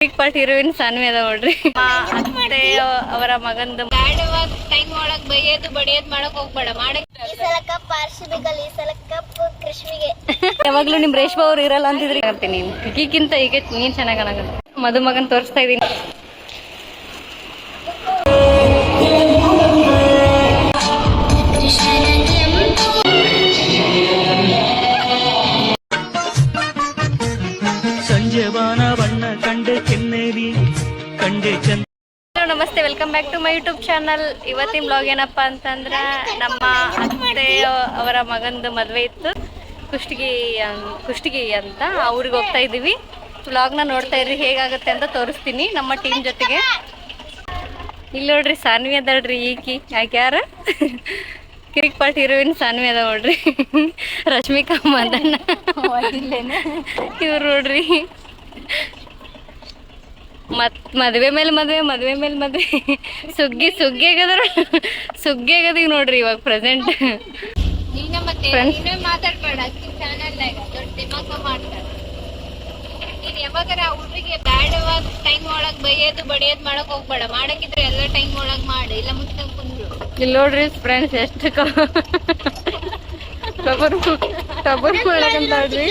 Big part heroine Saanvi ಅದ ನೋಡ್ರಿ. ಅತ್ತೆ ಅವರ ಮಗಂದು ಬ್ಯಾಡವಾಗ ಟೈಮ್ ಒಳಗ್ ಬೈಯೋದು ಬಡಿಯೋದು ಮಾಡಕ್ ಹೋಗ್ಬೇಡ. ಈ ಸಲ ಕಪ್ ಆರ್ಸಿಬಿಗಲ್ಲಿ, ಈ ಸಲ ಕಪ್ ಕೃಷ್ಣಿಗೆ. ಯಾವಾಗ್ಲೂ ನಿಮ್ ರೇಷ್ಮಾ ಅವ್ರು ಇರಲ್ಲ ಅಂತಿದ್ರಿ. ನೀನ್ ಈಗಿಂತ ಈಗ ನೀನ್ ಚೆನ್ನಾಗ್ ಅನ್ನಕಂತ ಮದುಮಗನ್ ತೋರಿಸ್ತಾ ಇದೀನಿ. ನಮಸ್ತೆ, welcome back to my YouTube channel. ಇವತ್ತಿನ ಬ್ಲಾಗ್ ಏನಪ್ಪಾ ಅಂತಂದ್ರ, ನಮ್ಮ ಅತ್ತೆ ಅವರ ಮಗಂದು ಮದ್ವೆ ಇತ್ತು ಕುಷ್ಟಗಿ ಅಂತ. ಅವ್ರಿಗೆ ಹೋಗ್ತಾ ಇದೀವಿ. ವ್ಲಾಗ್ನ ನೋಡ್ತಾ ಇರ್ರಿ, ಹೇಗಾಗುತ್ತೆ ಅಂತ ತೋರಿಸ್ತೀನಿ ನಮ್ಮ ಟೀಮ್ ಜೊತೆಗೆ. ಇಲ್ಲಿ ನೋಡ್ರಿ ಸಾನ್ವಿ ಅದಾಳ್ರಿ. ಯಾಕೆ ಯಾರ ಕಿರಿಕ್ ಪಾರ್ಟ್ ಹೀರೋಯಿನ್ ಸಾನ್ವಿ ಅದ ನೋಡ್ರಿ. ರಶ್ಮಿಕಾ ಮಂದಣ್ಣ ಇವ್ರು ನೋಡ್ರಿ. ಮದ್ವೆ ಮೇಲೆ ಮದ್ವೆ ಸುಗ್ಗಿ ಆಗದೀವಿ ನೋಡ್ರಿ ಇವಾಗ ಪ್ರೆಸೆಂಟ್. ಮಾತಾಡ್ಬೇಡ ದೊಡ್ಡ ದಿಮಾಕ ಮಾಡ್ತಾರೆ. ನೀನ್ ಯಾವಾಗಾರ ಹುಡುಗಿಗೆ ಬ್ಯಾಡವಾಗ ಟೈಮ್ ಒಳಗ್ ಬೈಯೋದು ಬಡಿಯೋದು ಮಾಡಕ್ ಹೋಗ್ಬೇಡ. ಮಾಡಕ್ಕಿದ್ರೆ ಎಲ್ಲ ಟೈಮ್ ಒಳಗ್ ಮಾಡಿ, ಇಲ್ಲ ಮುಚ್ಕೊಂಡ್ ಕುಂದ್ರು. ಇಲ್ಲಿ ನೋಡ್ರಿ ಫ್ರೆಂಡ್ಸ್ ಎಷ್ಟು ಕಬರ್ ಮಾಡಕಂತಾಳ್ರಿ.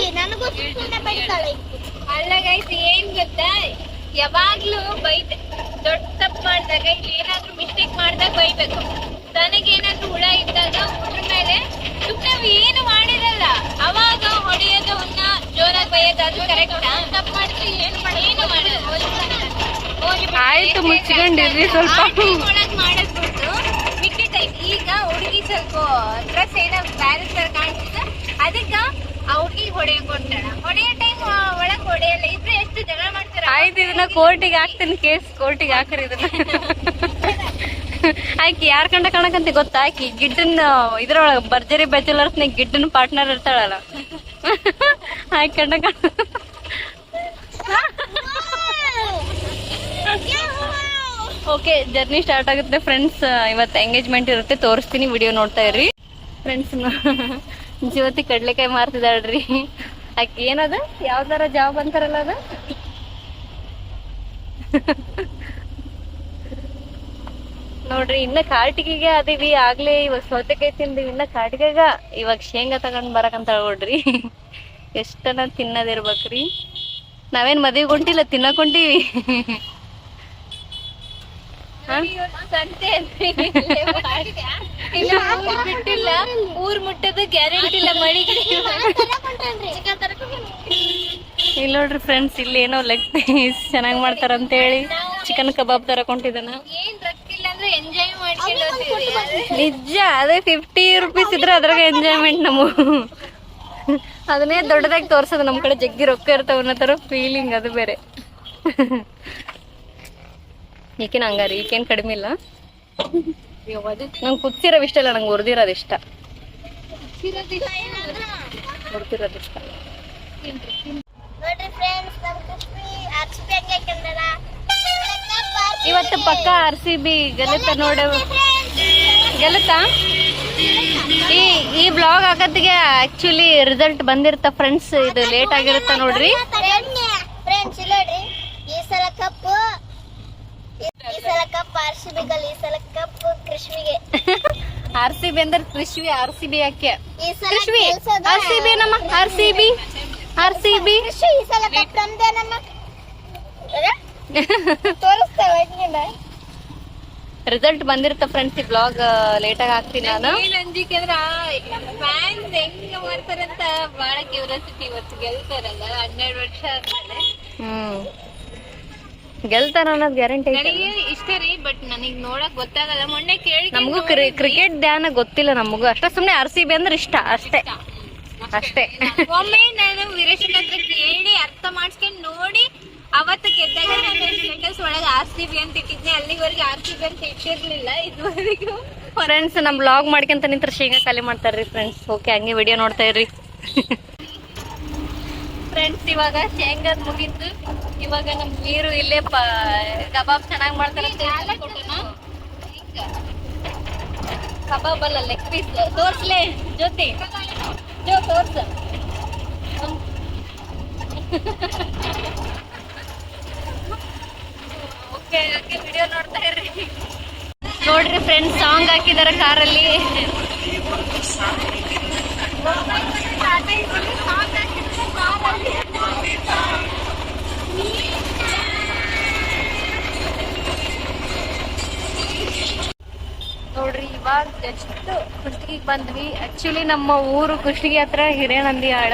ಅಲ್ಲ ಗೈಸ್, ಏನ್ ಗೊತ್ತಾ, ಯಾವಾಗ್ಲೂ ದೊಡ್ಡ ತಪ್ಪು ಮಾಡಿದಾಗ, ಇಲ್ಲಿ ಏನಾದ್ರು ಮಿಸ್ಟೇಕ್ ಮಾಡಿದಾಗ ಬೈಬೇಕು. ತನಗೇನಾದ್ರು ಹುಳ ಇದ್ದಾಗ ಹುಡ್ರ ಮೇಲೆ ಸುಮ್ಮನೆ ಏನು ಮಾಡಿರಲ್ಲ ಅವಾಗ ಹೊಡೆಯೋದನ್ನ ಜೋರಾಗಿ ಬೈಯೋದು, ಅದು ಕರೆಕ್ಟ್. ತಪ್ಪು ಮಾಡಿದ್ರೆ ಏನು ಮಾಡೋದು. ಆಯ್ತು, ಮುಚ್ಕೊಂಡಿರ್ರಿ ಸ್ವಲ್ಪ. ಒಳಗ್ ಮಾಡಿಸ್ಬಿಟ್ಟು ಮಿಕ್ಕಿ ಟೈಮ್. ಈಗ ಹುಡುಗಿ ಸ್ವಲ್ಪ ಡ್ರೆಸ್ ಏನೋ ಬ್ಯಾರೆ ತರ ಕಾಣಿಸಿದ, ಅದಕ್ಕ ಆ ಹುಡುಗಿ ಹೊಡೆಯಕ್ ಕೊಡ್ತಾಳ. ಹೊಡೆಯೋ ಟೈಮ್ ಒಳಗ್ ಹೊಡೆಯಲ್ಲ. ಇಬ್ರು ಎಷ್ಟು ಜಗಳ ಮಾಡ್ತಾರ. ಆಯ್ತು, ಇದನ್ನ ಕೋರ್ಟಿಗೆ ಹಾಕ್ತೀನಿ. ಕೇಸ್ ಕೋರ್ಟಿಗೆ ಹಾಕ್ರಿ ಇದನ್ನ. ಆಕಿ ಯಾರ್ ಕಂಡ ಕಾಣಕಂತ ಗೊತ್ತಾ? ಆಕಿ ಗಿಡ್ಡನ್ ಇದ್ರೊಳಗ ಭರ್ಜರಿ ಬ್ಯಾಚುಲರ್ಸ್ ಗಿಡ್ಡನ್ ಪಾರ್ಟ್ನರ್ ಇರ್ತಾಳಲ್ಲ, ಆಕಿ ಕಂಡ ಓಕೆ, ಜರ್ನಿ ಸ್ಟಾರ್ಟ್ ಆಗುತ್ತೆ ಫ್ರೆಂಡ್ಸ್. ಇವತ್ತು ಎಂಗೇಜ್ಮೆಂಟ್ ಇರುತ್ತೆ, ತೋರಿಸ್ತೀನಿ, ವಿಡಿಯೋ ನೋಡ್ತಾ ಇರ್ರಿ ಫ್ರೆಂಡ್ಸ್. ಜ್ಯೋತಿ ಕಡ್ಲೆಕಾಯಿ ಮಾರ್ತಿದಾಳ್ರಿ. ಆಕಿ ಏನದ, ಯಾವ್ದಾರ ಜಾಬ್ ಅಂತಾರಲ್ಲ ಅದ. ನೋಡ್ರಿ, ಇನ್ನ ಕಾಟಿಗೆಗೆ ಅದೀವಿ. ಆಗ್ಲೇ ಇವಾಗ ಸೌತೆಕಾಯಿ ತಿಂದಿವಿ, ಇನ್ನ ಕಾಟಿಗೆಗ ಇವಾಗ ಶೇಂಗಾ ತಗೊಂಡ್ ಬರಕಂತ ನೋಡ್ರಿ. ಎಷ್ಟನ ತಿನ್ನದಿರ್ಬೇಕ್ರಿ. ನಾವೇನ್ ಮದ್ವಿಗ್ ಹೊಂಟಿಲ್ಲ, ತಿನ್ನಕ್ ಹೊಂಟಿವಿ. ಬಿಟ್ಟಿಲ್ಲ, ಊರ್ ಮುಟ್ಟದ ಗ್ಯಾರಂಟಿ ಇಲ್ಲ. ಮಳಿ ಇಲ್ಲಿ ನೋಡ್ರಿ ಫ್ರೆಂಡ್ಸ್, ಇಲ್ಲಿ ಏನೋ ಲೆಗ್ ಪೀಸ್ ಚೆನ್ನಾಗ್ ಮಾಡ್ತಾರ ಅಂತ ಹೇಳಿ ಚಿಕನ್ ಕಬಾಬ್ ತರಕೊಂಡಿದ್ದಾನ. ಎಂಜಾಯ್ ಮಾಡ್ಕೊಂಡು ನಿಜ, ಅದೇ 50 ರೂಪೀಸ್ ಇದ್ರೆ ಅದ್ರಾಗ ಎಂಜಾಯ್ಮೆಂಟ್ ನಮ್ಮ. ಅದನ್ನೇ ದೊಡ್ಡದಾಗಿ ತೋರ್ಸೋದು. ನಮ್ ಕಡೆ ಜಗ್ಗಿ ರೊಕ್ಕ ಇರ್ತಾವ ಅನ್ನೋ ತರ ಫೀಲಿಂಗ್, ಅದು ಬೇರೆ. ಈಕೇನ್ ಹಂಗಾರಿ, ಈಕೇನ್ ಕಡಿಮೆ ಇಲ್ಲ. ನಂಗೆ ಕುದಿಸಿರೋವ್ ಇಷ್ಟ ಇಲ್ಲ, ನಂಗೆ ಹುರಿದಿರೋದು ಇಷ್ಟ. ಇವತ್ತು ಪಕ್ಕ RCB ಗೆಲ್ಲುತ್ತ ನೋಡ. ಗೆಲ್ಲುತ್ತಾ? ಈ ಬ್ಲಾಗ್ ಆಗತ್ತಿಗೆ ಆಕ್ಚುಲಿ ರಿಸಲ್ಟ್ ಬಂದಿರುತ್ತ ಫ್ರೆಂಡ್ಸ್. ಇದು ಲೇಟ್ ಆಗಿರುತ್ತ ನೋಡ್ರಿ. ಈ ಸಲ ಕಪ್ ಆರ್ಸಿಬಿಗಲ್ಲಿ, ಈ ಸಲ ಕಪ್ ಕೃಷ್ಣಿಗೆ. RCB ಅಂದ್ರೆ ಕೃಷ್ವಿ. RCB ಯಾಕೆ ಕೃಷ್ವಿ? RCB ನಮ್ಮ RCB ಈ ಸಲ ಕಪ್ ನಮ್ದೇ ನಮ್ಮ. ತೋರಿಸ್ತೇವೆ ರಿಸಲ್ಟ್ ಬಂದಿರುತ್ತ ಫ್ರೆಂಡ್ಸ್. ಈ ಬ್ಲಾಗ್ ಲೇಟ್ ಆಗಿ ಹಾಕ್ತೀನಿ ನಾನು. ಅಂಜಿಕೆ ಅಂದ್ರ ಫ್ಯಾನ್ಸ್ ಹೆಂಗ ಮಾಡ್ತಾರಂತ ಬಹಳ ಕ್ಯೂರಿಯಾಸಿಟಿ. ಇವತ್ತು ಗೆಲ್ತಾರಲ್ಲ 12 ವರ್ಷ ಆದ್ಮೇಲೆ. ಗೆಲ್ತಾರ ಅನ್ನೋದು ಗ್ಯಾರಂಟಿ. ನನಗೆ ಇಷ್ಟ ರೀ, ಬಟ್ ನನಗ್ ನೋಡಕ್ ಗೊತ್ತಾಗಲ್ಲ. ಮೊನ್ನೆ ಕೇಳಿ, ನಮಗೂ ಕ್ರಿಕೆಟ್ ಧ್ಯಾನ ಗೊತ್ತಿಲ್ಲ ನಮಗೂ. ಅಷ್ಟೇ, ಸುಮ್ನೆ RCB ಅಂದ್ರೆ ಇಷ್ಟ ಅಷ್ಟೇ. ಒಮ್ಮೆ ನಾನು ವೀರೇಶ್ ಹತ್ರ ಕೇಳಿ ಅರ್ಥ ಮಾಡ್ಸ್ಕೊಂಡ್ ನೋಡಿ ಅವತ್ತು ಗೆದ್ದಾಗ ನಾನು ಸ್ಟೇಟಸ್ ಒಳಗೆ RCB ಅಂತ ಇಟ್ಟಿದ್ನೆ. ಅಲ್ಲಿವರೆಗೆ RCB ಅಂತ ಇಟ್ಟಿರ್ಲಿಲ್ಲ ಇದುವರೆಗೂ. ಫ್ರೆಂಡ್ಸ್, ನಮ್ ಬ್ಲಾಗ್ ಮಾಡ್ಕೊಂತ ನಿಂತ್ರ ಶೇಂಗಾ ಖಾಲಿ ಮಾಡ್ತಾರ್ರಿ ಫ್ರೆಂಡ್ಸ್. ಓಕೆ, ಹಂಗೆ ವಿಡಿಯೋ ನೋಡ್ತಾ ಇರ್ರಿ ಫ್ರೆಂಡ್ಸ್. ಇವಾಗ ಶೇಂಗಾದ್ ಮುಗಿದ್ದು, ಇವಾಗ ನಮ್ ನೀರು ಇಲ್ಲೇ ಕಬಾಬ್ ಚೆನ್ನಾಗ್ ಮಾಡ್ತಾರೆ. ಕಬಾಬ್ ಅಲ್ಲ, ಲೆಗ್ ಪೀಸ್. ತೋರ್ಸ್ಲೇ ಜ್ಯೋತಿ, ತೋರ್ಸ. ವಿಡಿಯೋ ನೋಡ್ತಾ ಇರ್ರಿ. ನೋಡ್ರಿ ಫ್ರೆಂಡ್ಸ್, ಸಾಂಗ್ ಹಾಕಿದಾರೆ ಕಾರಲ್ಲಿ. ನೋಡ್ರಿ ಇವಾಗ ಜಸ್ಟ್ ಕುಷ್ಟಗಿಗೆ ಬಂದ್ವಿ. ಆಕ್ಚುಲಿ ನಮ್ಮ ಊರು ಕುಷ್ಟಗಿ ಹತ್ರ ಹಿರೇನಂದಿಯಾಳ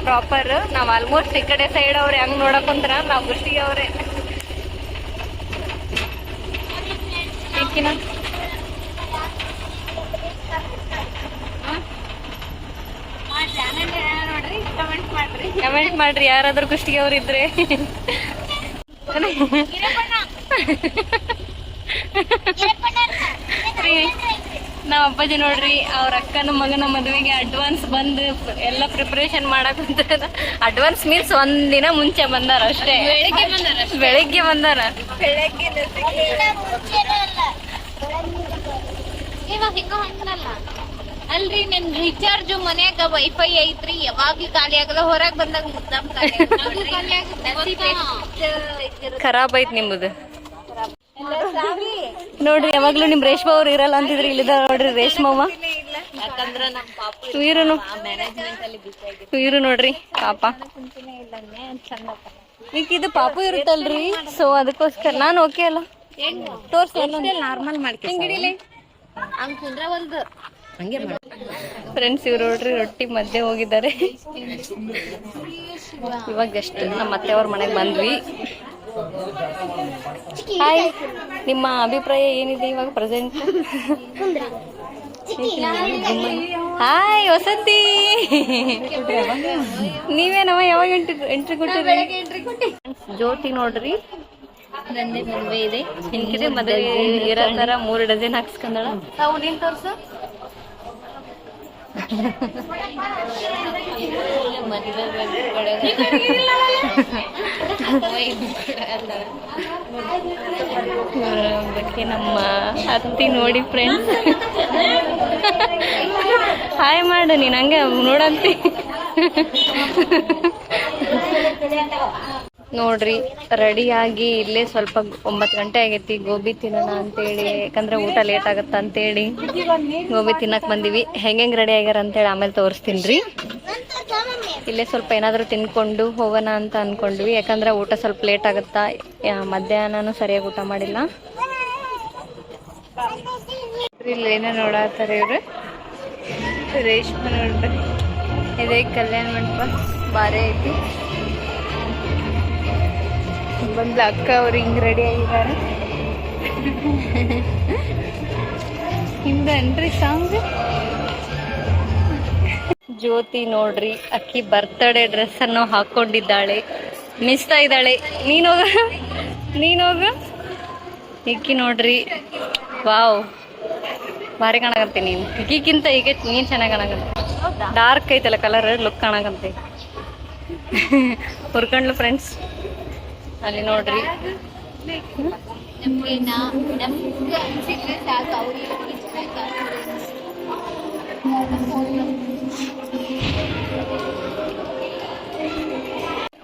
ಪ್ರಾಪರ್. ನಾವ್ ಆಲ್ಮೋಸ್ಟ್ ಈ ಕಡೆ ಸೈಡ್ ಅವ್ರೆ, ಹಂಗ್ ನೋಡಕ್ ಕುಂತ್ರ ನಾವ್ ಕುಷ್ಟಗಿ ಅವ್ರೆ. ನೋಡ್ರಿ, ಕಮೆಂಟ್ ಮಾಡ್ರಿ ಯಾರಾದ್ರೂ ಕುಷ್ಟಗಿ ಅವ್ರ ಇದ್ರೆ. ನಾವ್ ಅಪ್ಪಾಜಿ ನೋಡ್ರಿ ಅವ್ರ ಅಕ್ಕನ ಮಗನ ಮದುವೆಗೆ ಅಡ್ವಾನ್ಸ್ ಬಂದು ಎಲ್ಲ ಪ್ರಿಪರೇಷನ್ ಮಾಡಕ್ ಕುಂತಾರ. ಅಡ್ವಾನ್ಸ್ ಮೀನ್ಸ್ ಒಂದಿನ ಮುಂಚೆ ಬಂದಾರ ಅಷ್ಟೇ. ಬೆಳಿಗ್ಗೆ ಬಂದಾರ. ಇವಾಗ ಹಿಂಗ ಹಂಗಲ್ಲ ಅಲ್ರಿ, ನನ್ ರಿಚಾರ್ಜ್ ಮನ್ಯಾಗ ವೈಫೈ ಐತ್ರಿ, ಯಾವಾಗ್ಲೂ ಖಾಲಿ ಆಗಲ್ಲ. ಹೊರಗ್ ಬಂದಾಗ ಮುದ್ದಾಮ್ ಖರಾಬ್ ಐತ್ ನಿಮ್ಮದು. ನೋಡ್ರಿ ಯಾವಾಗ್ಲೂ ನಿಮ್ ರೇಷ್ಮಾ ಅವ್ರು ಇರಲ್ಲ ಅಂತಿದ್ರಿ, ಇಲ್ಲಿದ ನೋಡ್ರಿ ರೇಷ್ಮವ್ವ. ಯಾಕಂದ್ರ ನಮ್ ಪಾಪ ವೀರುನು ಮ್ಯಾನೇಜ್ಮೆಂಟ್ ಅಲ್ಲಿ ಬಿಸಿ ಆಗಿತ್ತು. ವೀರು ನೋಡ್ರಿ ಪಾಪ. ಈಗ ಇದು ಪಾಪು ಇರುತ್ತಲ್ರಿ, ಸೊ ಅದಕ್ಕೋಸ್ಕರ ನಾನು ಓಕೆ ಅಲ್ಲ ತೋರ್ಸಿ ನಾರ್ಮಲ್ ಮಾಡ್ತೀನಿ. ಹಂಗ ಕುಂದ್ರ ಒಂದು ಹಂಗೆ ಫ್ರೆಂಡ್ಸ್ ಇವ್ರು ನೋಡ್ರಿ ರೊಟ್ಟಿ ಮಧ್ಯೆ ಹೋಗಿದ್ದಾರೆ. ಇವಾಗ ಜಸ್ಟ್ ನಮ್ಮ ಅತ್ತೆಯವ್ರ ಮನೆಗೆ ಬಂದ್ವಿ. ಹಾಯ್, ನಿಮ್ಮ ಅಭಿಪ್ರಾಯ ಏನಿದೆ ಇವಾಗ ಪ್ರೆಸೆಂಟ್? ಹಾಯ್ ವಸಂತಿ, ನೀವೇನವ ಯಾವಾಗ ಎಂಟ್ರಿ ಕೊಟ್ಟಿರಿ? ಜ್ಯೋತಿ ನೋಡ್ರಿ ನಂದೇ ಮದ್ವೆ ಇದೆ, ಹಿಂಗಿದೆ ಮದುವೆ ಇರೋ ತರ 3 ಡಜನ್ ಹಾಕ್ಸ್ಕೊಂಡಳ. ನಾವು ನೀನ್ ತೋರ್ಸು. ಬಗ್ಗೆ ನಮ್ಮ ಅತ್ತಿ ನೋಡಿ ಫ್ರೆಂಡ್ಸ್. ಹಾಯ್ ಮಾಡು ನೀನ್, ಹಂಗೆ ನೋಡಂತಿ. ನೋಡ್ರಿ ರೆಡಿಯಾಗಿ ಇಲ್ಲೇ ಸ್ವಲ್ಪ 9 ಗಂಟೆ ಆಗೈತಿ. ಗೋಬಿ ತಿನ್ನೋಣ ಅಂತೇಳಿ, ಯಾಕಂದ್ರೆ ಊಟ ಲೇಟ್ ಆಗತ್ತ ಅಂತೇಳಿ ಗೋಬಿ ತಿನ್ನಕ್ ಬಂದಿವಿ. ಹೆಂಗ್ ರೆಡಿ ಆಗ್ಯಾರ ಅಂತೇಳಿ ಆಮೇಲೆ ತೋರಿಸ್ತೀನ್ರಿ. ಇಲ್ಲೇ ಸ್ವಲ್ಪ ಏನಾದ್ರು ತಿನ್ಕೊಂಡು ಹೋಗೋಣ ಅಂತ ಅನ್ಕೊಂಡ್ವಿ, ಯಾಕಂದ್ರೆ ಊಟ ಸ್ವಲ್ಪ ಲೇಟ್ ಆಗುತ್ತಾ. ಮಧ್ಯಾಹ್ನನೂ ಸರಿಯಾಗಿ ಊಟ ಮಾಡಿಲ್ಲ. ಇಲ್ಲಿ ಏನೋ ನೋಡತ್ತಾರ ಇವ್ರು. ರೇಷ್ಮೆ ನೋಡ್ರಿ, ಇದೇ ಕಲ್ಯಾಣ ಮಂಟಪ ಬಾರಿ ಐತಿ. ಬಂದ್ಲ ಅಕ್ಕ ಅವ್ರು ಹಿಂಗ್ ರೆಡಿ ಆಗಿದ್ದಾರೆ. ಹಿಂದೇನ್ರಿ ಸಾಂಗ್. ಜ್ಯೋತಿ ನೋಡ್ರಿ ಅಕ್ಕಿ ಬರ್ತ್ಡೇ ಡ್ರೆಸ್ ಅನ್ನು ಹಾಕೊಂಡಿದ್ದಾಳೆ, ಮಿಸ್ತಾ ಇದ್ದಾಳೆ. ನೀನೋಗ ಇಕ್ಕಿ ನೋಡ್ರಿ, ವಾವ್ ಭಾರಿ ಕಾಣಕತ್ತಿ ನೀನು. ಇಕ್ಕಿಗಿಂತ ಈಗ ನೀನ್ ಚೆನ್ನಾಗಿ ಕಾಣಕತ್ತೆ. ಡಾರ್ಕ್ ಐತಲ್ಲ ಕಲರ್, ಲುಕ್ ಕಾಣಕತ್ತೆ. ಹುರ್ಕೊಂಡ್ಲು ಫ್ರೆಂಡ್ಸ್. ಅಲ್ಲಿ ನೋಡ್ರಿ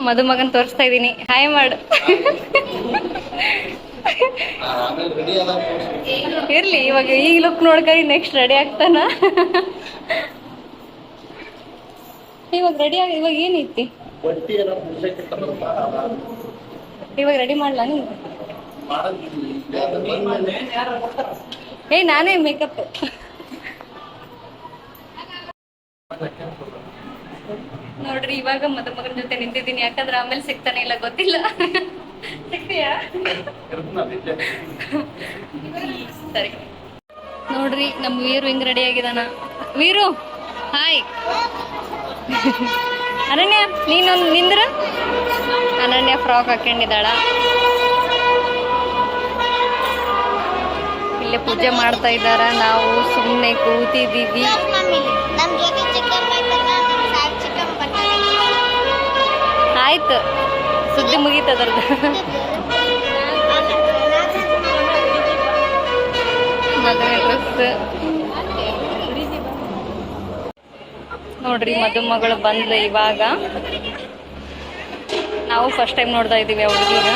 ಮದುಮಗನ್ ತೋರಿಸ್ತಾ ಇದೀನಿ. ಹಾಯ್ ಮಾಡು. ಇರ್ಲಿ, ಇವಾಗ ಈ ಲುಕ್ ನೋಡ್ಕೊಂಡು ನೆಕ್ಸ್ಟ್ ರೆಡಿ ಆಗ್ತಾನ. ಇವಾಗ ರೆಡಿ ಆಗ, ಇವಾಗ ಏನೈತಿ ಇವಾಗ ರೆಡಿ ಮಾಡ್ಲಾ ನೀವು? ನಾನೇ ಮೇಕಪ್. ನೋಡ್ರಿ ಇವಾಗ ಮದುಮಗನ ಜೊತೆ ನಿಂತಿದ್ದೀನಿ, ಯಾಕಂದ್ರೆ ಆಮೇಲೆ ಸಿಗ್ತಾನೆ ಇಲ್ಲ ಗೊತ್ತಿಲ್ಲ. ಸಿಗ್ತೀಯಾ? ಸರಿ ನೋಡ್ರಿ ನಮ್ ವೀರು ಹಿಂಗ್ ರೆಡಿ ಆಗಿದಾನ. ವೀರು ಹಾಯ್. ಅನನ್ಯ ನೀನೊಂದು ನಿಂದ್ರ. ಅನನ್ಯ ಫ್ರಾಕ್ ಹಾಕೊಂಡಿದ್ದಾಳ. ಇಲ್ಲೇ ಪೂಜೆ ಮಾಡ್ತಾ ಇದ್ದಾರ, ನಾವು ಸುಮ್ಮನೆ ಕೂತಿದ್ದೀವಿ. ಆಯ್ತು, ಸುದ್ದಿ ಮುಗೀತದ್ರದ್ದು. ಮದುವೆ ಡ್ರೆಸ್ ನೋಡ್ರಿ, ಮದುಮಗಳು ಬಂದ್ಲು ಇವಾಗ. ನಾವು ಫಸ್ಟ್ ಟೈಮ್ ನೋಡ್ತಾ ಇದೀವಿ ಆ ಹುಡುಗಿನ.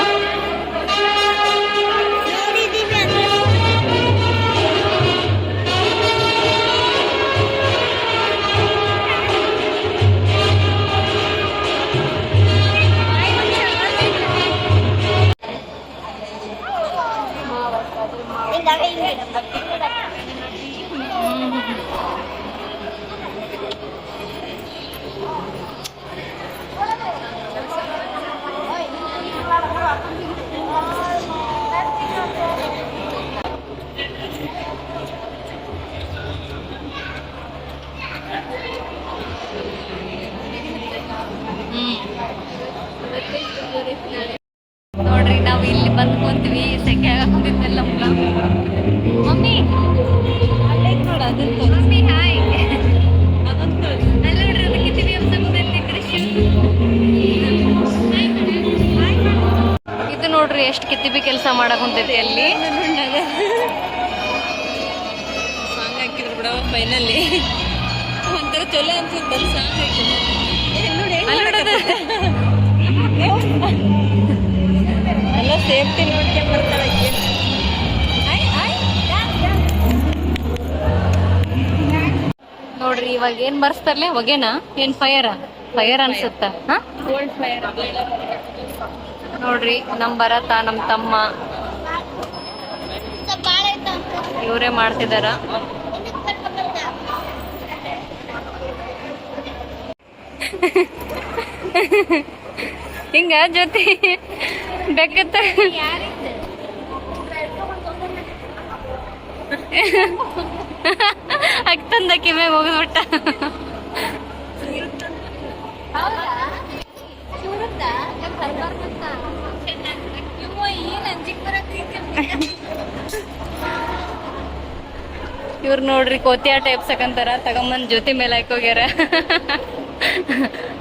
ಇಲ್ಲಿ ಬಂದು ಕುಂತೀವಿ ಸೆಕೆ ಹಾಕೊಂಡಿದ್ದೆಲ್ಲ ಮಮ್ಮಿ ನೋಡ ಅದಂತ ಮಮ್ಮಿ ಹಾಯ್ ಅದಂತ ಅಲ್ಲಿ ನೋಡ್ರಿ ಅದು ಕಿತ್ತಿವಿ ಅಂತ ಬಂದೈತಿ ಕೃಷಿ ಇದು ನೋಡ್ರಿ ಎಷ್ಟು ಕಿತ್ತಿಬಿ ಕೆಲಸ ಮಾಡಕ್ ಕುಂತೈತಿ ಅಲ್ಲಿ ಸಾಂಗ್ ಹಾಕಿದ್ರು ಬಿಡವ ಫೈನಲ್ಲಿ ಒಂಥರ ಚಲೋ ಅನ್ಸುತ್ತಲ್ಲ ಸಾಂಗ್ ಹಾಕಿದ್ರು ಎಲ್ಲ ಸೇಫ್ಟಿ ನೋಡ್ಕೊಂಡ್ ಬರ್ತಾಳೆ ನೋಡ್ರಿ ಇವಾಗ ಏನ್ ಬರ್ಸ್ತಾರಲ್ಲ ಹೊಗೆನಾ ಏನ್ ಫೈರ್ ಅನ್ಸುತ್ತ ನೋಡ್ರಿ ನಮ್ ಭರತ ನಮ್ ತಮ್ಮ ಇವರೇ ಮಾಡ್ತಿದಾರ ಹಿಂಗ ಜೊತೆ ಬೆಕ್ಕತ್ತ ಅಕ್ತಂದ ಕಿಮ್ಯಾಗ ಹೋಗ್ಬಿಟ್ಟ ಇವ್ರು ನೋಡ್ರಿ ಕೋತಿ ಆಟ ಎಬ್ಸಕಂತಾರ ತಗೊಂಬಂದ್ ಜೊತೆ ಮೇಲೆ ಹಾಕೋಗ್ಯಾರ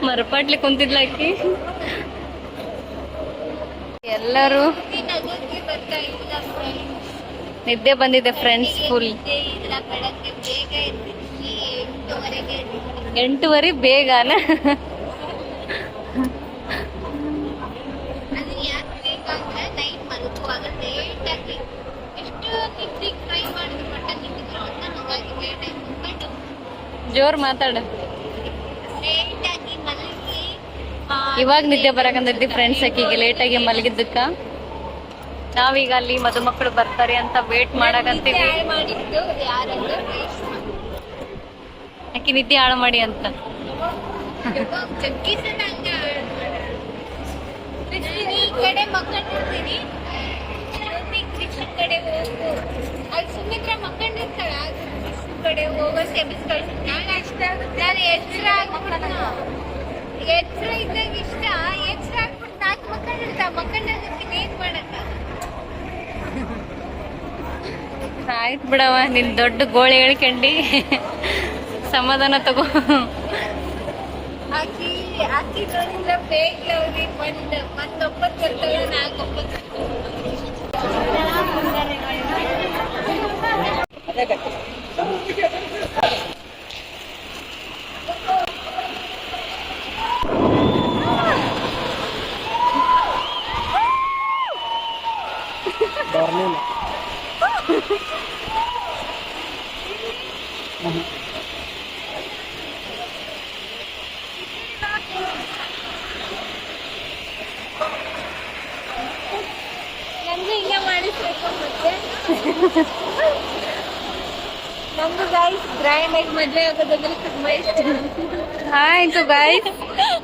ಮರಪಾಟ್ಲಿ ಕುಂತಿದ್ಲಾಕಿ ಎಲ್ಲರೂ ನಿದ್ದೆ ಬಂದಿದೆ ಫ್ರೆಂಡ್ಸ್ ಫುಲ್ 8:30 ಬೇಗನ ಜೋರ್ ಮಾತಾಡ ಇವಾಗ ನಿದ್ದೆ ಬರಕಂದೈತಿ ಫ್ರೆಂಡ್ಸ್ ಆಕಿಗೆ ಲೇಟಾಗಿ ಮಲಗಿದ್ದಕ್ಕ ನಾವೀಗ ಅಲ್ಲಿ ಮದುಮಕ್ಕಳು ಬರ್ತಾರೆ ಅಂತ ವೇಟ್ ಮಾಡಕಂತೀವಿ ಆಕಿ ನಿದ್ದೆ ಹಾಳು ಮಾಡಿ ಅಂತ ಈ ಕಡೆ ಮಕ್ಕಳಿರ್ತೀನಿ ಕಡೆ ಹೋಗು ಅಲ್ಲಿ ಸುಮಿತ್ರ ಮಕ್ಕಳಿರ್ತಾಳ ಕಡೆ ಹೋಗೋ ಸೆಬಿಸ್ಗಳು ನಾನು ಎಚ್ಚರ ಇದ್ದಾಗ ಇಷ್ಟ ಎಚ್ಚರ ಆಗ್ಬಿಟ್ಟು 4 ಮಕ್ಕಳಿರ್ತಾವ ಮಕ್ಕಳಿರ್ತೀನಿ ಏನ್ ಮಾಡಕ್ಕ ಆಯ್ತು ಬಿಡವ ನಿನ್ ದೊಡ್ಡ ಗೋಳಿ ಹೇಳ್ಕಂಡಿ ಸಮಾಧಾನ ತಗೋ ಆಕಿ ನೋಡಿಲ್ಲ ಬೇಗ ಮತ್ತೊಬ್ಬತ್ತು ಬರ್ತಾಳೆ 9. ಹಿಂಗೆ ಮಾಡಿಸ್ಬೇಕು ಮತ್ತೆ ನಮ್ದು ಗಾಯ್ಸ್ ಗ್ರ್ಯಾಂಡ್ ಆಗಿ ಮದ್ವೆ ಆಗೋದಂದ್ರೆ ತುಂಬಾ ಇಷ್ಟ ಆಯ್ತು ಗಾಯ್ಸ್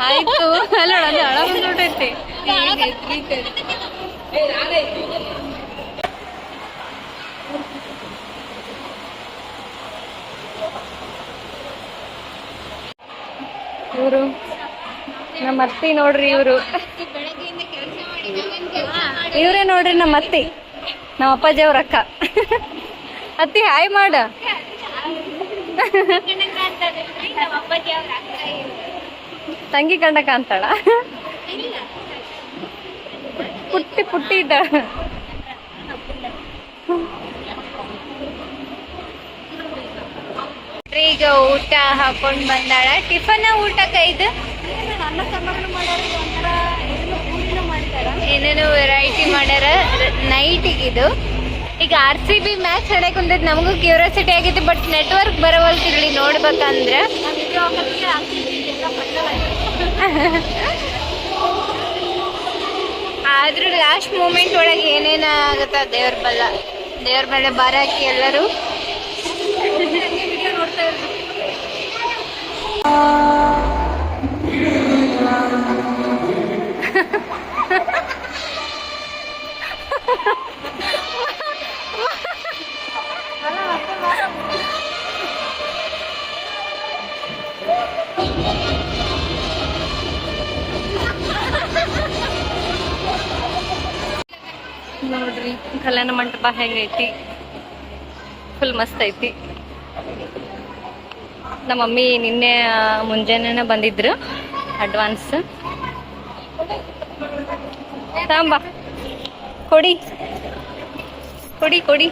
ಆಯ್ತು ಅಲ್ಲ ಅದು ಹಳ ಬಂದ್ಬಿಟ್ಟೈತಿ ಇವರು ನಮ್ಮ ಅತ್ತಿ ನೋಡ್ರಿ ಇವ್ರು ಬೆಳಗ್ಗೆಯಿಂದ ಕೆಲಸ ಮಾಡಿ ಇವ್ರೇ ನೋಡ್ರಿ ನಮ್ಮ ಅತ್ತಿ ನಮ್ಮ ಅಪ್ಪಾಜಿ ಅವ್ರ ಅಕ್ಕ ಅತ್ತಿ ಹಾಯ್ ಮಾಡ ತಂಗಿ ಕಂಡಕ ಅಂತಾಳ ಪುಟ್ಟಿ ಪುಟ್ಟಿ ಇದ್ದಾಳ ಈಗ ಊಟ ಹಾಕೊಂಡ್ ಬಂದಾಳ ಟಿಫನ್ ಊಟಕ್ಕ ಇದು ಏನೇನೋ ವೆರೈಟಿ ಮಾಡ್ಯಾರ ನೈಟಿಗಿದು ಈಗ RCB ಮ್ಯಾಚ್ ಆಡಕ್ ಕುಂತೈತಿ ನಮಗೂ ಕ್ಯೂರಿಯಾಸಿಟಿ ಆಗೈತಿ ಬಟ್ ನೆಟ್ವರ್ಕ್ ಬರವಲ್ತಿರ್ಲಿ ನೋಡ್ಬೇಕಂದ್ರ ಆದ್ರೂ ಲಾಸ್ಟ್ ಮೂಮೆಂಟ್ ಒಳಗೆ ಏನೇನ ಆಗತ್ತ ದೇವ್ರ ಮೇಲೆ ಭಾರ ಹಾಕಿ ಎಲ್ಲರೂ ನೋಡ್ತಾ ಇರ್ಬೇಕು ನೋಡ್ರಿ ಕಲ್ಯಾಣ ಮಂಟಪ ಹೆಂಗೈತಿ, ಫುಲ್ ಮಸ್ತ್ ಐತಿ. ನಮ್ಮ ಮಮ್ಮಿ ನಿನ್ನೆ ಮುಂಜಾನೆ ಬಂದಿದ್ರು ಅಡ್ವಾನ್ಸ್. ತಾಂಬ ಕೊಡಿ ಕೊಡಿ ಕೊಡಿ